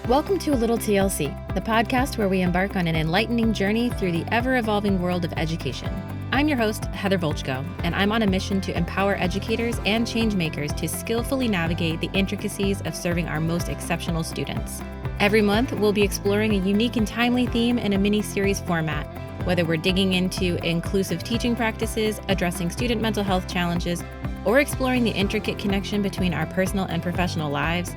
Welcome to A Little TLC, the podcast where we embark on an enlightening journey through the ever-evolving world of education. I'm your host, Heather Volchko, and I'm on a mission to empower educators and change makers to skillfully navigate the intricacies of serving our most exceptional students. Every month, we'll be exploring a unique and timely theme in a mini-series format, whether we're digging into inclusive teaching practices, addressing student mental health challenges, or exploring the intricate connection between our personal and professional lives.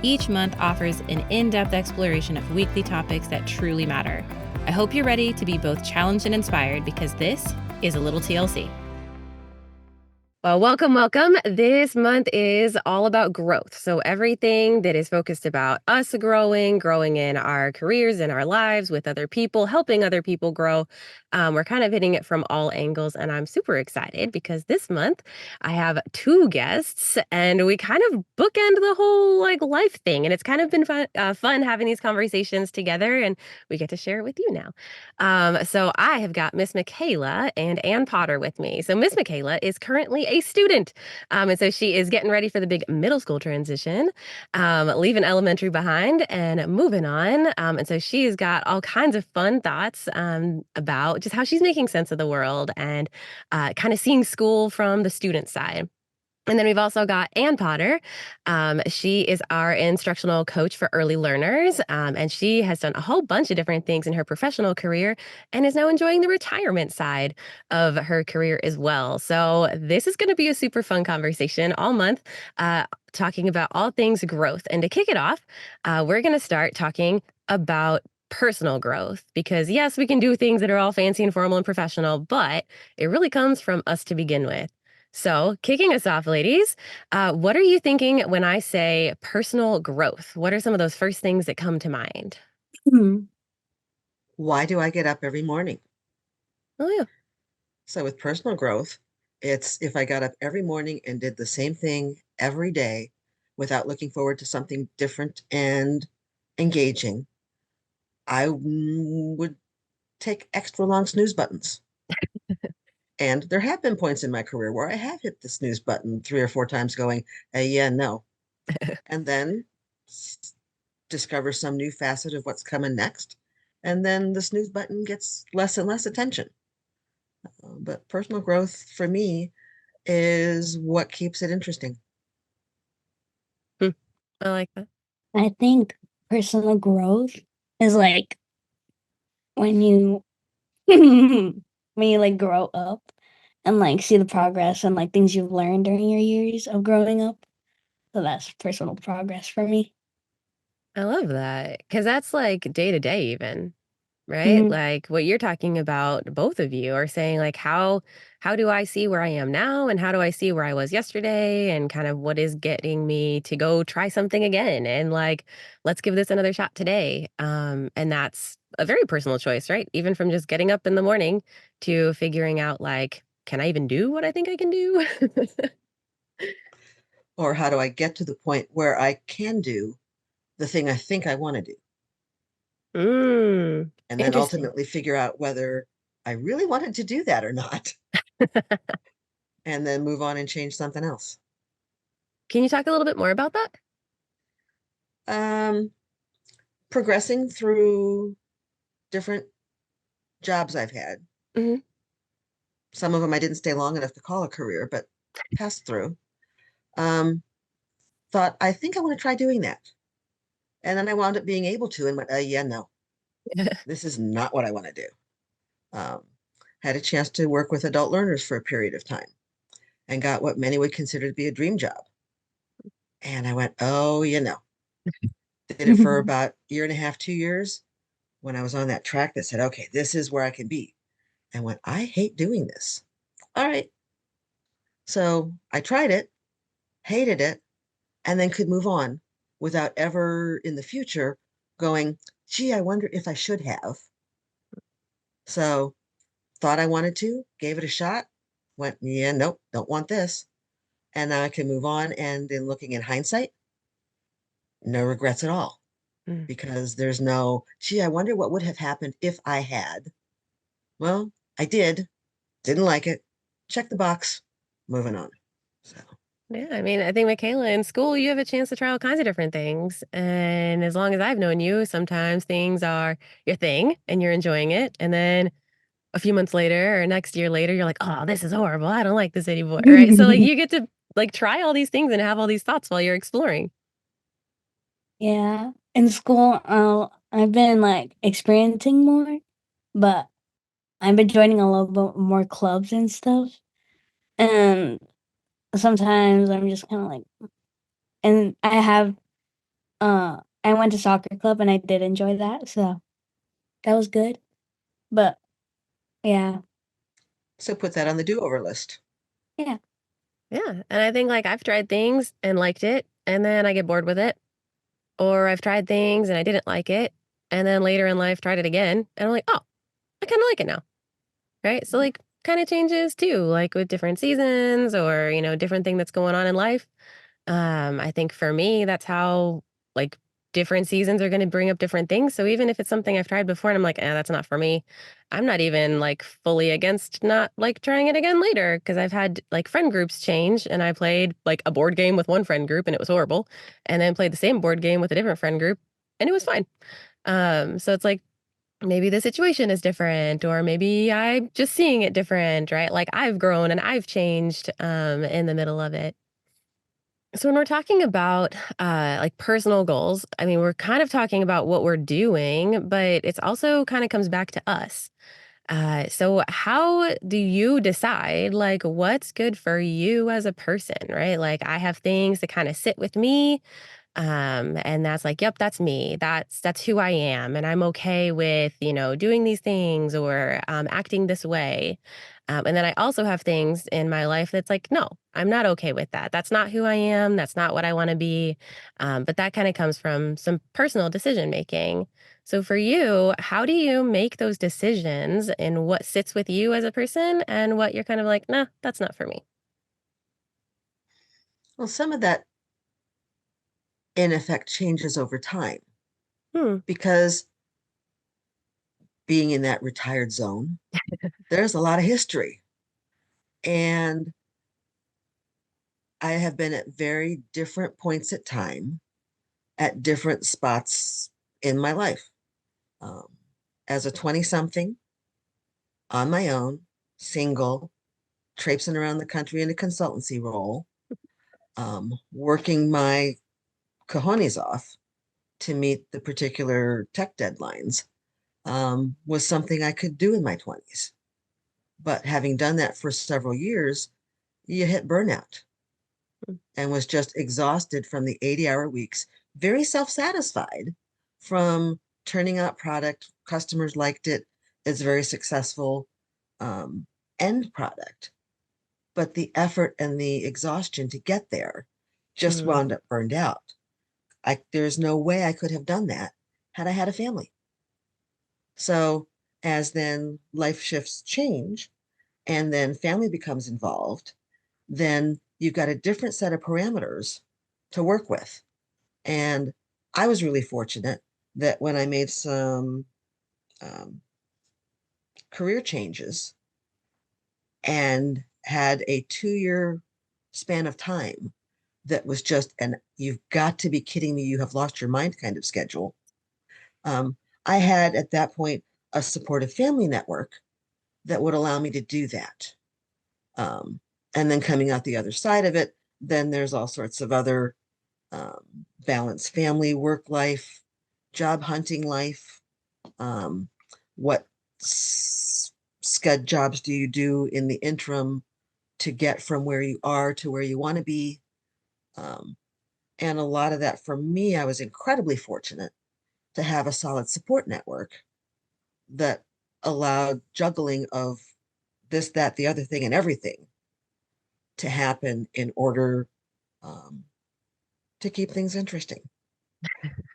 Each month offers an in-depth exploration of weekly topics that truly matter. I hope you're ready to be both challenged and inspired because this is A Little TLC. Well, welcome. This month is all about growth. So everything that is focused about us growing in our careers, in our lives, with other people, helping other people grow. We're kind of hitting it from all angles, and I'm super excited because this month I have two guests, and we kind of bookend the whole life thing, and it's kind of been fun having these conversations together, and we get to share it with you now. So I have got Miss Makayla and Ann Potter with me. So Miss Makayla is currently a student. And so she is getting ready for the big middle school transition, leaving elementary behind and moving on. And so she's got all kinds of fun thoughts about just how she's making sense of the world and kind of seeing school from the student side. And then we've also got Ann Potter. She is our instructional coach for early learners, and she has done a whole bunch of different things in her professional career and is now enjoying the retirement side of her career as well. So this is going to be a super fun conversation all month, talking about all things growth. And to kick it off, we're going to start talking about personal growth because yes, we can do things that are all fancy and formal and professional, but it really comes from us to begin with. So, kicking us off, ladies, what are you thinking when I say personal growth? What are some of those first things that come to mind? Why do I get up every morning? Oh, yeah. So with personal growth, it's if I got up every morning and did the same thing every day without looking forward to something different and engaging, I would take extra long snooze buttons. And there have been points in my career where I have hit the snooze button 3 or 4 times going, yeah, no. And then discover some new facet of what's coming next. And then the snooze button gets less and less attention. But personal growth for me is what keeps it interesting. Hmm, I like that. I think personal growth is like when you when you grow up and see the progress and things you've learned during your years of growing up. So that's personal progress for me. I love that because that's like day to day, even. Right? Mhm. Like what you're talking about, both of you are saying like how do I see where I am now and how do I see where I was yesterday and kind of what is getting me to go try something again and like let's give this another shot today. And that's a very personal choice, right? Even from just getting up in the morning to figuring out like can I even do what I think I can do? Or how do I get to the point where I can do the thing I think I want to do? Mm, And then interesting. ultimately figure out whether I really wanted to do that or not, and then move on and change something else. Can you talk a little bit more about that? Um, Progressing through different jobs I've had. Hmm. Some of them I didn't stay long enough to call a career, but passed through. Um, Thought, I think I want to try doing that. And then I wound up being able to and went, yeah, no, this is not what I want to do. Um, had a chance to work with adult learners for a period of time and got what many would consider to be a dream job. And I went, oh, did it for about a year and a half, 2 years when I was on that track that said, okay, this is where I can be. And went, I hate doing this. All right. So I tried it, hated it, and then could move on without ever in the future going, gee, I wonder if I should have. So thought I wanted to, gave it a shot, went, yeah, nope, don't want this. And now I can move on. And in looking in hindsight, no regrets at all Mm. because there's no, gee, I wonder what would have happened if I had. Well, I did, didn't like it, check the box, moving on. So, Yeah, I mean, I think Makayla, in school, you have a chance to try all kinds of different things. And as long as I've known you, sometimes things are your thing and you're enjoying it. And then a few months later or next year later, you're like, oh, this is horrible. I don't like this anymore. Right. So like you get to like try all these things and have all these thoughts while you're exploring. Yeah. In school, I've been like experiencing more, but I've been joining a little bit more clubs and stuff. And sometimes I'm just kind of like, and I went to soccer club and I did enjoy that. So that was good. But yeah, So put that on the do-over list. yeah. Yeah. And I think like I've tried things and liked it and then I get bored with it. Or I've tried things and I didn't like it. And then later in life, tried it again. And I'm like, oh, I kind of like it now. Right. So, like, kind of changes too, like with different seasons or, different thing that's going on in life. I think for me, that's how like different seasons are going to bring up different things. So even if it's something I've tried before and I'm like, that's not for me, I'm not even like fully against not like trying it again later because I've had like friend groups change and I played like a board game with one friend group and it was horrible, and then played the same board game with a different friend group and it was fine. So it's like maybe the situation is different or maybe I'm just seeing it different, right? Like I've grown and I've changed in the middle of it. So when we're talking about like personal goals, I mean, we're kind of talking about what we're doing, but it's also kind of comes back to us. So how do you decide like what's good for you as a person, right? Like I have things that kind of sit with me, and that's like, yep, that's me. That's who I am, and I'm okay with doing these things or acting this way. And then I also have things in my life that's like, no, I'm not okay with that. That's not who I am. That's not what I want to be. But that kind of comes from some personal decision making. So for you, how do you make those decisions in what sits with you as a person and what you're kind of like, nah, that's not for me? Well, some of that in effect changes over time Hmm. because being in that retired zone, there's a lot of history. And I have been at very different points at time at different spots in my life. Um, as a 20 something on my own, single, traipsing around the country in a consultancy role, working my cojones off to meet the particular tech deadlines, was something I could do in my 20s. But having done that for several years, you hit burnout and was just exhausted from the 80-hour weeks, very self-satisfied from turning out product. Customers liked it. It's very successful um, end product. But the effort and the exhaustion to get there just wound Mm, up burned out. There's no way I could have done that had I had a family. So as then life shifts change and then family becomes involved, then you've got a different set of parameters to work with. And I was really fortunate that when I made some um, career changes and had a 2 year span of time that was just an you've got to be kidding me, you have lost your mind kind of schedule. Um, I had at that point a supportive family network that would allow me to do that. Um, and then coming out the other side of it, then there's all sorts of other balanced family, work life, job hunting life. Um, what scud jobs do you do in the interim to get from where you are to where you want to be? Um, and a lot of that for me, I was incredibly fortunate to have a solid support network that allowed juggling of this, that, the other thing, and everything to happen in order um, to keep things interesting.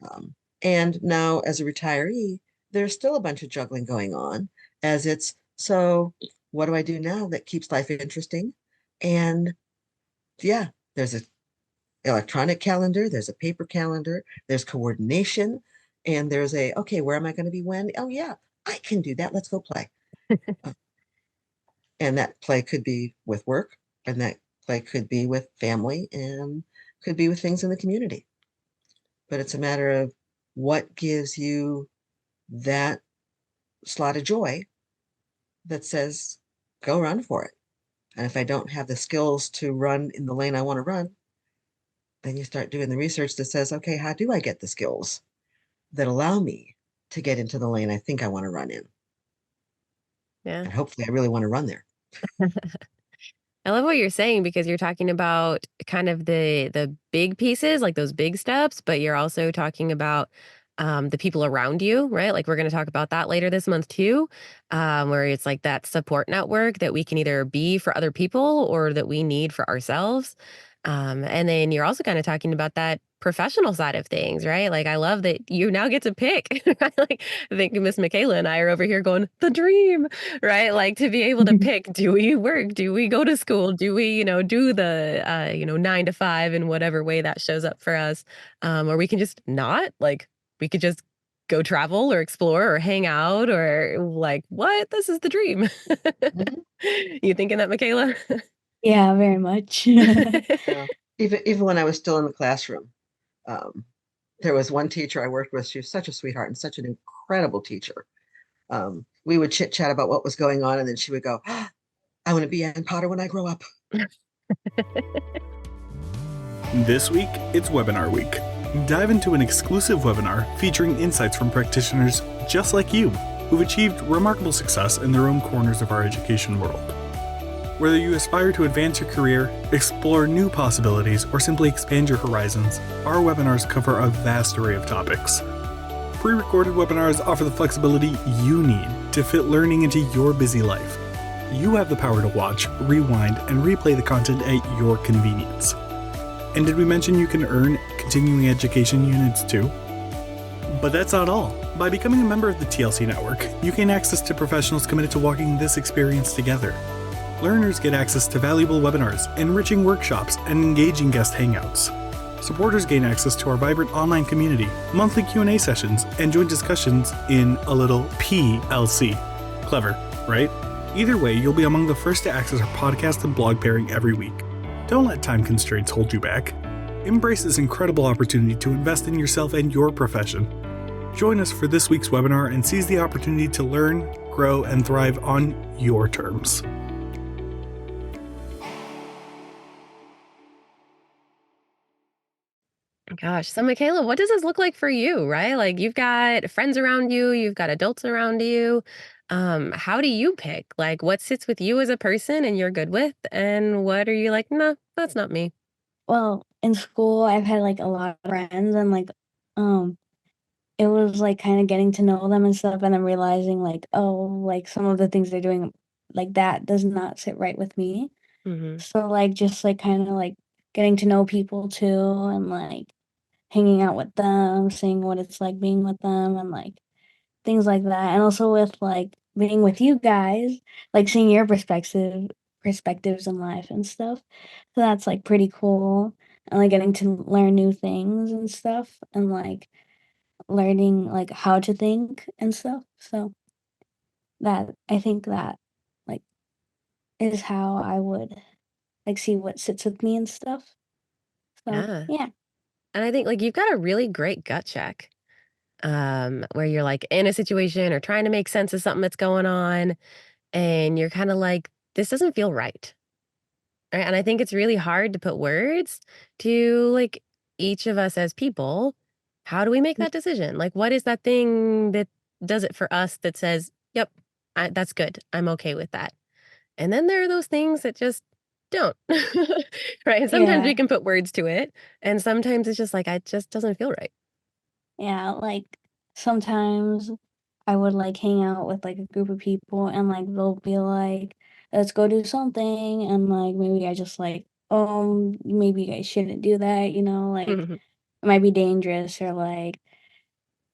Um, and now, as a retiree, there's still a bunch of juggling going on as it's so, what do I do now that keeps life interesting? And yeah, there's a electronic calendar, there's a paper calendar, there's coordination, and there's a, okay, where am I going to be when? Oh, yeah, I can do that. Let's go play. Uh, and that play could be with work, and that Like could be with family and could be with things in the community. But it's a matter of what gives you that slot of joy that says, go run for it. And if I don't have the skills to run in the lane I want to run, then you start doing the research that says, okay, how do I get the skills that allow me to get into the lane I think I want to run in? Yeah. And hopefully I really want to run there. I love what you're saying because you're talking about kind of the big pieces, like those big steps, but you're also talking about the people around you, right? Like we're going to talk about that later this month too, where it's like that support network that we can either be for other people or that we need for ourselves. And then you're also kind of talking about that professional side of things, right? Like I love that you now get to pick. Right? Like I think Miss Makayla and I are over here going, the dream, right? Like to be able to pick, do we work? Do we go to school? Do we, do the, 9 to 5 in whatever way that shows up for us? Or we can just not like, we could just go travel or explore or hang out or like, what? This is the dream. Mhm. You thinking that, Makayla? Yeah, very much. So even when I was still in the classroom, um, there was one teacher I worked with. She was such a sweetheart and such an incredible teacher. We would chit chat about what was going on, and then she would go, "Ah, I want to be Ann Potter when I grow up." This week, it's Webinar Week. Dive into an exclusive webinar featuring insights from practitioners just like you, who've achieved remarkable success in their own corners of our education world. Whether you aspire to advance your career, explore new possibilities, or simply expand your horizons, our webinars cover a vast array of topics. Pre-recorded webinars offer the flexibility you need to fit learning into your busy life. You have the power to watch, rewind, and replay the content at your convenience. And did we mention you can earn continuing education units too? But that's not all. By becoming a member of the TLC Network, you gain access to professionals committed to walking this experience together. Learners get access to valuable webinars, enriching workshops, and engaging guest hangouts. Supporters gain access to our vibrant online community, monthly Q&A sessions, and joint discussions in a little PLC. Clever, right? Either way, you'll be among the first to access our podcast and blog pairing every week. Don't let time constraints hold you back. Embrace this incredible opportunity to invest in yourself and your profession. Join us for this week's webinar and seize the opportunity to learn, grow, and thrive on your terms. Gosh. So, Makayla, what does this look like for you, right? Like you've got friends around you, you've got adults around you. How do you pick? Like what sits with you as a person and you're good with? And what are you like, no, that's not me? Well, in school, I've had like a lot of friends, and like, um, it was like kind of getting to know them and stuff, and then realizing like, oh, like some of the things they're doing, like that does not sit right with me. Hmm. So like, just like kind of like getting to know people too, and like hanging out with them, seeing what it's like being with them, and like things like that. And also with like being with you guys, like seeing your perspectives in life and stuff. So that's like pretty cool. And like getting to learn new things and stuff, and like learning like how to think and stuff. So that I think that like is how I would like see what sits with me and stuff. So Yeah. yeah. And I think like you've got a really great gut check. Where you're like in a situation or trying to make sense of something that's going on, and you're kind of like, this doesn't feel right. Right. And I think it's really hard to put words to like each of us as people. How do we make that decision? Like, what is that thing that does it for us that says, yep, that's good. I'm okay with that. And then there are those things that just don't. Right. And sometimes Yeah. we can put words to it. And sometimes it's just like, it just doesn't feel right. Yeah, like sometimes I would like hang out with like a group of people, and like they'll be like, let's go do something, and like maybe I just like, maybe you guys shouldn't do that, like it might be dangerous, or like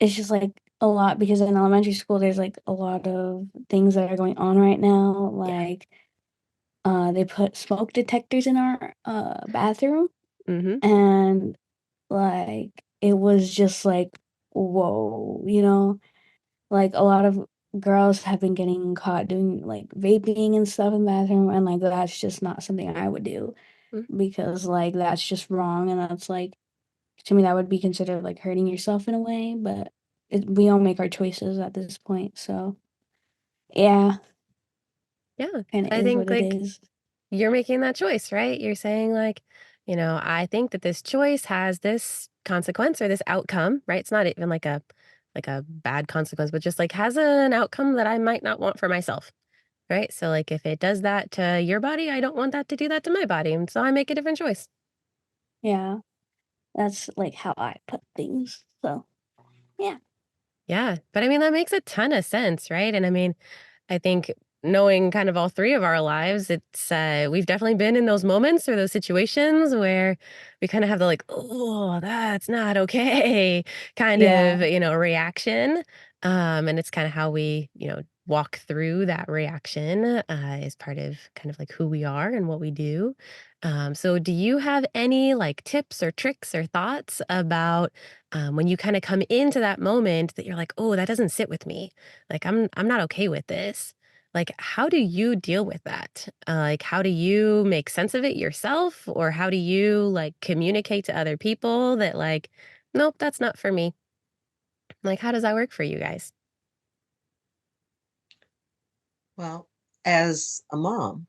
it's just like a lot because in elementary school there's like a lot of things that are going on right now. Yeah. Like they put smoke detectors in our bathroom, Hmm. and like it was just like, whoa, like a lot of girls have been getting caught doing like vaping and stuff in the bathroom, and like that's just not something I would do. because like that's just wrong, and that's like, to me that would be considered like hurting yourself in a way, but we all make our choices at this point, so yeah, Yeah. kind of I is think what it like is. you're making that choice, right? You're saying like, I think that this choice has this consequence or this outcome, right? It's not even like a bad consequence, but just like has an outcome that I might not want for myself, right? So like if it does that to your body, I don't want that to do that to my body, and so I make a different choice. Yeah, that's like how I put things, so yeah. Yeah, but I mean that makes a ton of sense, right? And I mean, I think knowing kind of all three of our lives, it's we've definitely been in those moments or those situations where we kind of have the like, oh, that's not okay kind of, Yeah. reaction. And it's kind of how we, walk through that reaction is part of kind of like who we are and what we do. So do you have any like tips or tricks or thoughts about when you kind of come into that moment that you're like, oh, that doesn't sit with me, like, I'm not okay with this. Like, how do you deal with that? Like, how do you make sense of it yourself? Or how do you like communicate to other people that like, nope, that's not for me? Like, how does that work for you guys? Well, as a mom,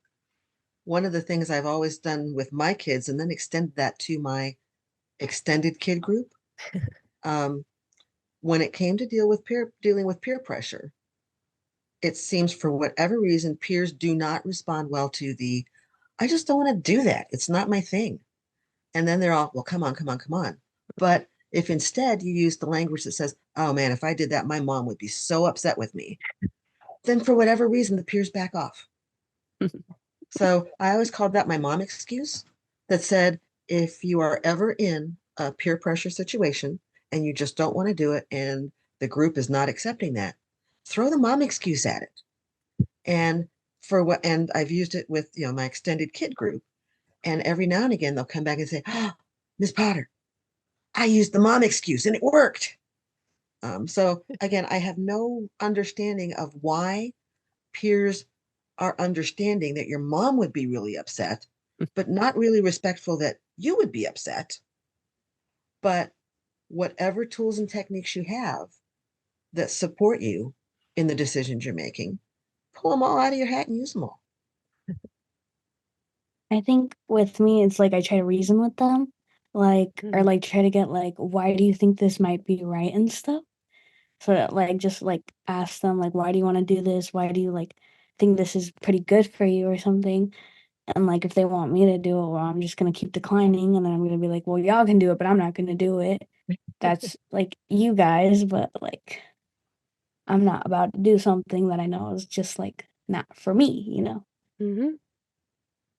one of the things I've always done with my kids and then extended that to my extended kid group, um, when it came to dealing with peer pressure, it seems for whatever reason, peers do not respond well to the, I just don't want to do that. It's not my thing. And then they're all, well, come on, come on, come on. But if instead you use the language that says, oh man, if I did that, my mom would be so upset with me, then for whatever reason, the peers back off. So I always called that my mom excuse that said, if you are ever in a peer pressure situation and you just don't want to do it and the group is not accepting that, throw the mom excuse at it. And and I've used it with, my extended kid group. And every now and again, they'll come back and say, oh, Miss Potter, I used the mom excuse and it worked. So again, I have no understanding of why peers are understanding that your mom would be really upset, but not really respectful that you would be upset. But whatever tools and techniques you have that support you in the decisions you're making, pull them all out of your hat and use them all. I think with me, it's like I try to reason with them, like, or Mhm. like try to get like, why do you think this might be right and stuff? So that, like, just like ask them, like, why do you want to do this? Why do you like think this is pretty good for you or something? And like, if they want me to do it, well, I'm just gonna keep declining, and then I'm gonna be like, well, y'all can do it, but I'm not gonna do it. That's like you guys, but like, I'm not about to do something that I know is just like not for me. Mhm.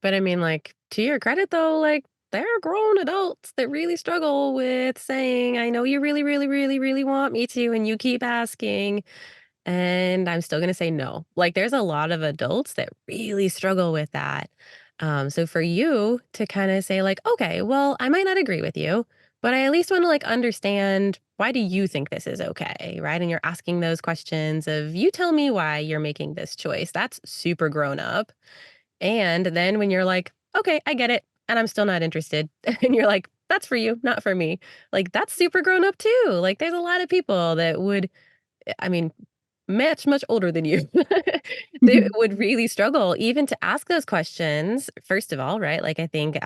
But I mean, like, to your credit though, like, there are grown adults that really struggle with saying, I know you really, really, really, really want me to, and you keep asking, and I'm still gonna say no. Like, there's a lot of adults that really struggle with that. So for you to kind of say, like, okay, well, I might not agree with you, but I at least want to like understand, why do you think this is okay? Right. And you're asking those questions of, you tell me why you're making this choice. That's super grown up. And then when you're like, okay, I get it, and I'm still not interested, and you're like, that's for you, not for me. Like, that's super grown up too. Like, there's a lot of people that would, I mean, much, much older than you, they would really struggle even to ask those questions, first of all, right? Like, I think,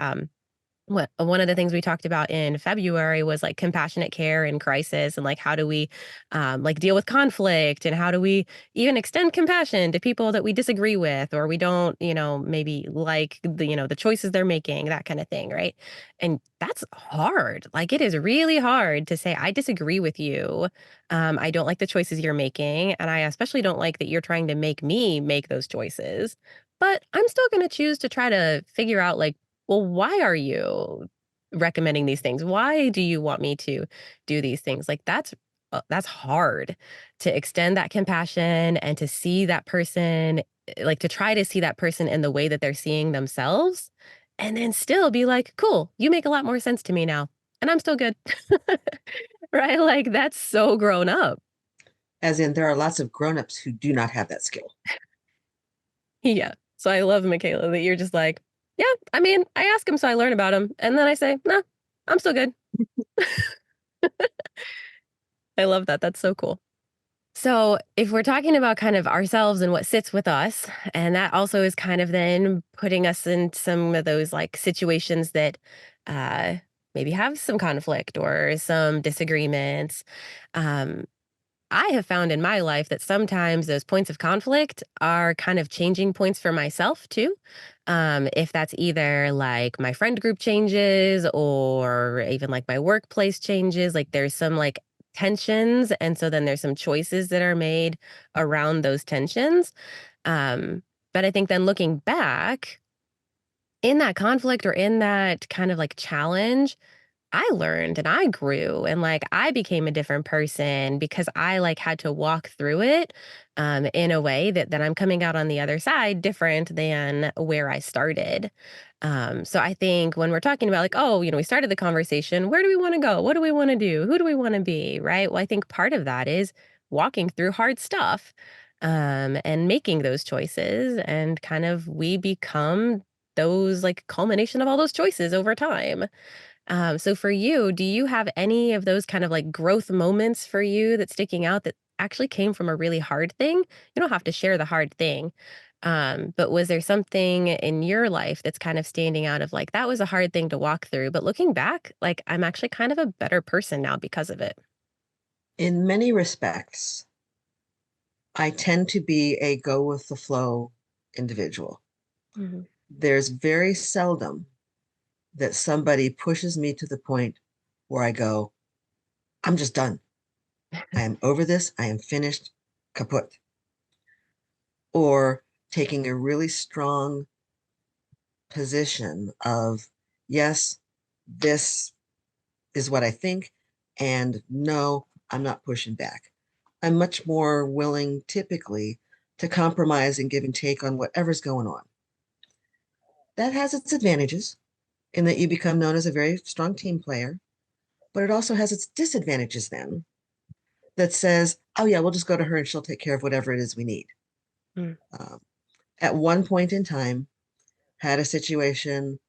one of the things we talked about in February was like compassionate care in crisis, and like how do we like deal with conflict, and how do we even extend compassion to people that we disagree with, or we don't, maybe like the, the choices they're making, that kind of thing, right? And that's hard. Like, it is really hard to say, I disagree with you. I don't like the choices you're making, and I especially don't like that you're trying to make me make those choices, but I'm still going to choose to try to figure out, like, well, why are you recommending these things? Why do you want me to do these things? Like, that's hard to extend that compassion and to see that person, like to try to see that person in the way that they're seeing themselves, and then still be like, cool, you make a lot more sense to me now, and I'm still good. Right? Like, that's so grown up. As in, there are lots of grown-ups who do not have that skill. Yeah. So I love, Makayla, that you're just like, Yeah, I mean, I ask them so I learn about them, and then I say, "No, I'm still good." I love that. That's so cool. So, if we're talking about kind of ourselves and what sits with us, and that also is kind of then putting us in some of those like situations that uh, maybe have some conflict or some disagreements. Um, I have found in my life that sometimes those points of conflict are kind of changing points for myself too. If that's either like my friend group changes or even like my workplace changes, like there's some like tensions. And so then there's some choices that are made around those tensions. Um, but I think then looking back in that conflict or in that kind of like challenge, I learned and I grew and like I became a different person because I like had to walk through it in a way that I'm coming out on the other side different than where I started. So I think when we're talking about like, oh, we started the conversation, where do we want to go? What do we want to do? Who do we want to be? Right. Well, I think part of that is walking through hard stuff and making those choices and kind of we become those like culmination of all those choices over time. So for you, do you have any of those kind of like growth moments for you that's sticking out that actually came from a really hard thing? You don't have to share the hard thing. But was there something in your life that's kind of standing out of like, that was a hard thing to walk through, but looking back, like I'm actually kind of a better person now because of it. In many respects, I tend to be a go with the flow individual. Mhm. There's very seldom that somebody pushes me to the point where I go, I'm just done. I am over this. I am finished, kaput. Or taking a really strong position of, yes, this is what I think, and no, I'm not pushing back. I'm much more willing typically to compromise and give and take on whatever's going on. That has its advantages in that you become known as a very strong team player, but it also has its disadvantages then that says, oh, yeah, we'll just go to her and she'll take care of whatever it is we need. Mm. Um, at one point in time, had a situation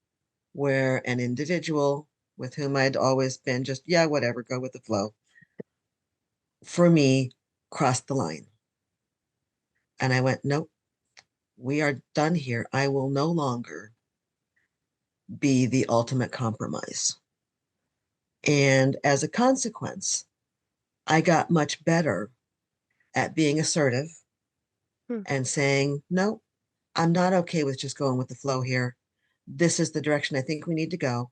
where an individual with whom I'd always been just, yeah, whatever, go with the flow, for me, crossed the line. And I went, nope, we are done here. I will no longer be the ultimate compromise. And as a consequence, I got much better at being assertive Hmm. and saying, no, I'm not okay with just going with the flow here. This is the direction I think we need to go.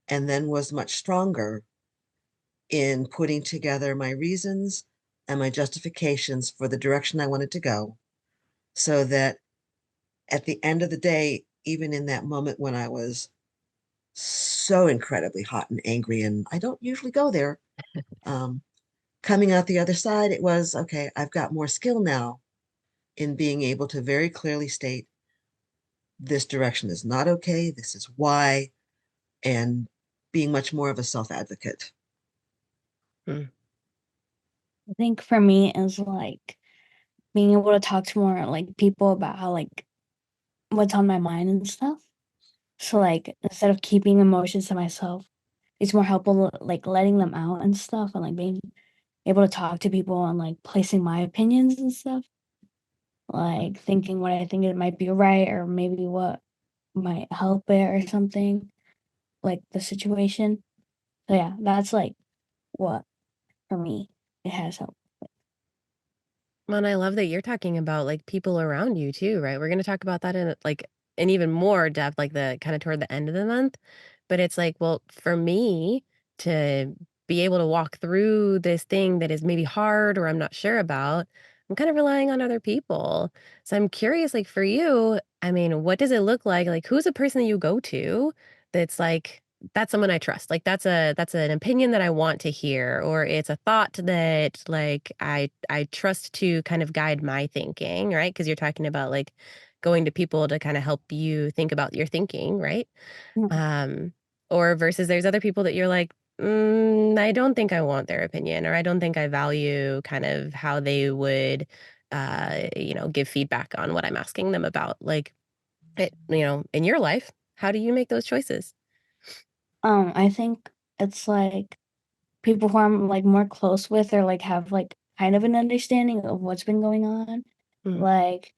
And then was much stronger in putting together my reasons and my justifications for the direction I wanted to go, so that at the end of the day, even in that moment when I was so incredibly hot and angry, and I don't usually go there, um, coming out the other side, it was okay, I've got more skill now in being able to very clearly state this direction is not okay, this is why, and being much more of a self advocate. Mm. I think for me is like being able to talk to more like people about how like what's on my mind and stuff. So like instead of keeping emotions to myself, it's more helpful like letting them out and stuff and like being able to talk to people and like placing my opinions and stuff. Like thinking what I think it might be right or maybe what might help it or something, like the situation. So yeah, that's like what for me it has helped. Well, and I love that you're talking about like people around you too, right? We're going to talk about that in like in even more depth, like the kind of toward the end of the month. But it's like, well, for me to be able to walk through this thing that is maybe hard or I'm not sure about, I'm kind of relying on other people. So I'm curious, like for you, I mean, what does it look like? Like, who's a person that you go to that's like, that's someone I trust. Like that's an opinion that I want to hear, or it's a thought that like I trust to kind of guide my thinking, right? Because you're talking about like going to people to kind of help you think about your thinking, right? Yeah. Um, or versus there's other people that you're like, I don't think I want their opinion, or I don't think I value kind of how they would, give feedback on what I'm asking them about. Like, in your life, how do you make those choices? I think it's like people who I'm like more close with or like have like kind of an understanding of what's been going on. Mhm. Like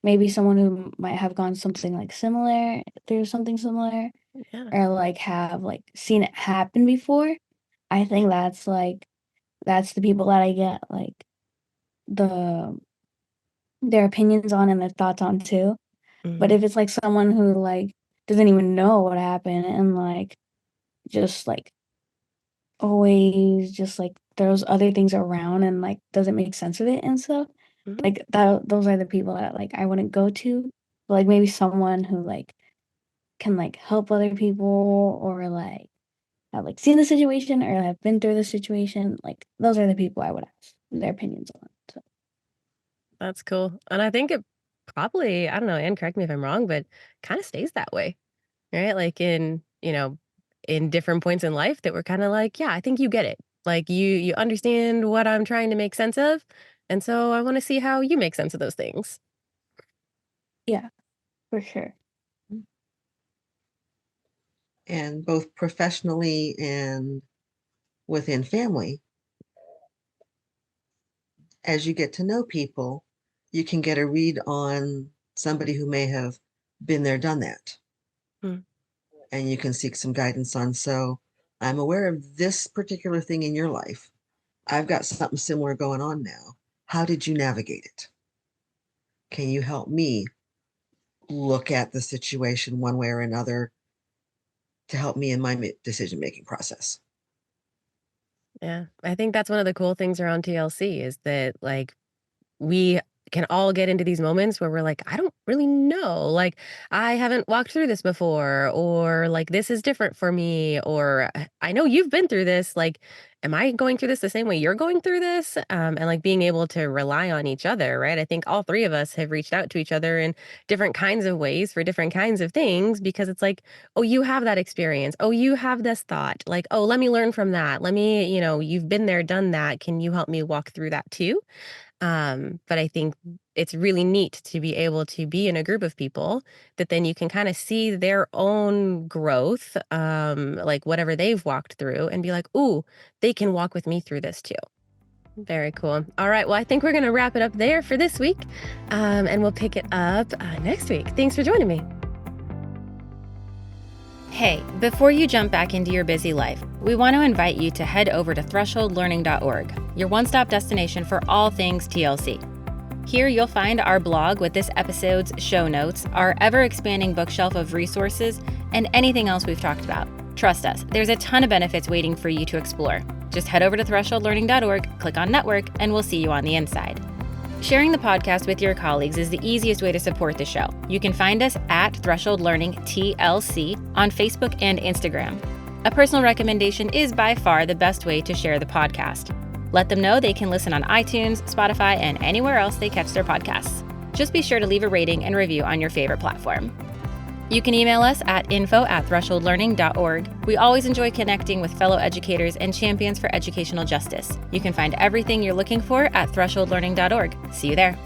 maybe someone who might have gone something like similar through something similar Yeah. or like have like seen it happen before. I think that's the people that I get like the their opinions on and their thoughts on too. But Mhm. if it's like someone who like doesn't even know what happened and like just like always just like throws other things around and like doesn't make sense of it and stuff, Mhm. like that those are the people that like I wouldn't go to. But, like maybe someone who like can like help other people or like have like seen the situation or have been through the situation, like those are the people I would ask their opinions on. So That's cool. And I think it probably, I don't know, and correct me if I'm wrong, but kind of stays that way, right? Like in different points in life that we're kind of like, yeah, I think you get it. Like you understand what I'm trying to make sense of. And so I want to see how you make sense of those things. yeah, for sure. And both professionally and within family, as you get to know people, you can get a read on somebody who may have been there, done that. Mm. And you can seek some guidance on. So I'm aware of this particular thing in your life. I've got something similar going on now. How did you navigate it? Can you help me look at the situation one way or another to help me in my decision making process? Yeah. I think that's one of the cool things around TLC is that like we can all get into these moments where we're like, I don't really know. Like, I haven't walked through this before, or like, this is different for me, or I know you've been through this. Like, am I going through this the same way you're going through this? And like being able to rely on each other, right? I think all three of us have reached out to each other in different kinds of ways for different kinds of things because it's like, oh, you have that experience. Oh, you have this thought. Like, oh, let me learn from that. Let me, you've been there, done that. Can you help me walk through that too? But I think it's really neat to be able to be in a group of people that then you can kind of see their own growth, like whatever they've walked through, and be like, ooh, they can walk with me through this too. Very cool. All right. Well, I think we're going to wrap it up there for this week, and we'll pick it up next week. Thanks for joining me. Hey, before you jump back into your busy life, we want to invite you to head over to thresholdlearning.org, your one-stop destination for all things TLC. Here you'll find our blog with this episode's show notes, our ever-expanding bookshelf of resources, and anything else we've talked about. Trust us, there's a ton of benefits waiting for you to explore. Just head over to thresholdlearning.org, click on network, and we'll see you on the inside. Sharing the podcast with your colleagues is the easiest way to support the show. You can find us at Threshold Learning TLC on Facebook and Instagram. A personal recommendation is by far the best way to share the podcast. Let them know they can listen on iTunes, Spotify, and anywhere else they catch their podcasts. Just be sure to leave a rating and review on your favorite platform. You can email us at info@thresholdlearning.org. We always enjoy connecting with fellow educators and champions for educational justice. You can find everything you're looking for at thresholdlearning.org. See you there.